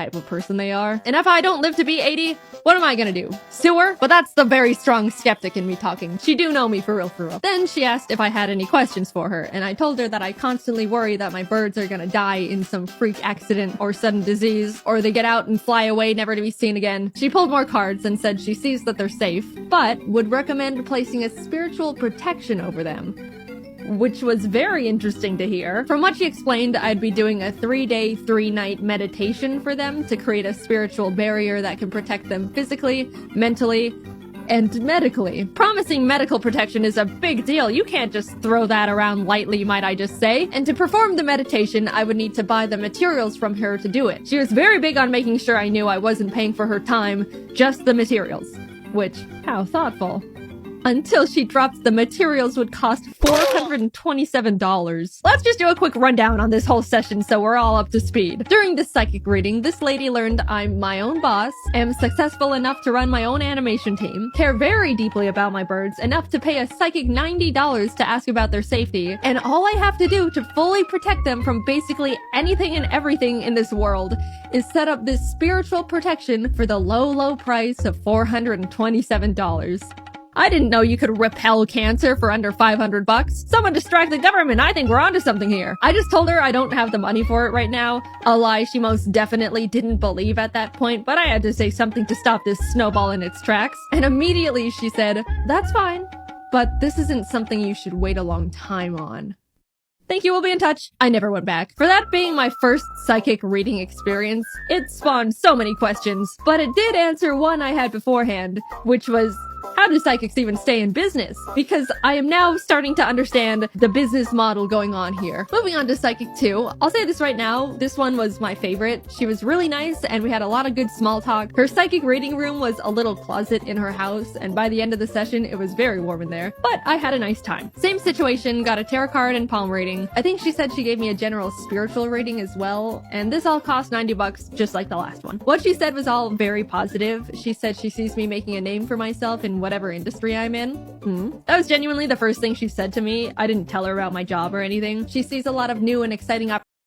type of person they are. And if I don't live to be 80, what am I gonna do? Sue her? But that's the very strong skeptic in me talking. She do know me for real for real. Then she asked if I had any questions for her, and I told her that I constantly worry that my birds are gonna die in some freak accident or sudden disease, or they get out and fly away never to be seen again. She pulled more cards and said she sees that they're safe, but would recommend placing a spiritual protection over them, which was very interesting to hear. From what she explained, I'd be doing a 3-day, 3-night meditation for them to create a spiritual barrier that can protect them physically, mentally, and medically. Promising medical protection is a big deal. You can't just throw that around lightly, might I just say. And to perform the meditation, I would need to buy the materials from her to do it. She was very big on making sure I knew I wasn't paying for her time, just the materials. Which, how thoughtful. Until she dropped the materials would cost $427. Let's just do a quick rundown on this whole session so we're all up to speed. During this psychic reading, this lady learned I'm my own boss, am successful enough to run my own animation team, care very deeply about my birds, enough to pay a psychic $90 to ask about their safety, and all I have to do to fully protect them from basically anything and everything in this world is set up this spiritual protection for the low price of $427. I didn't know you could repel cancer for under $500. Someone distract the government. I think we're onto something here. I just told her I don't have the money for it right now. A lie she most definitely didn't believe at that point, but I had to say something to stop this snowball in its tracks. And immediately she said, "That's fine, but this isn't something you should wait a long time on." Thank you, we'll be in touch. I never went back. For that being my first psychic reading experience, it spawned so many questions, but it did answer one I had beforehand, which was, how do psychics even stay in business? Because I am now starting to understand the business model going on here. Moving on to Psychic 2, I'll say this right now, this one was my favorite. She was really nice and we had a lot of good small talk. Her psychic reading room was a little closet in her house, and by the end of the session it was very warm in there, but I had a nice time. Same situation, got a tarot card and palm reading. I think she said she gave me a general spiritual rating as well, and this all cost $90 just like the last one. What she said was all very positive. She said she sees me making a name for myself in whatever industry I'm in. That was genuinely the first thing she said to me. I didn't tell her about my job or anything. She sees a lot of new and exciting opportunities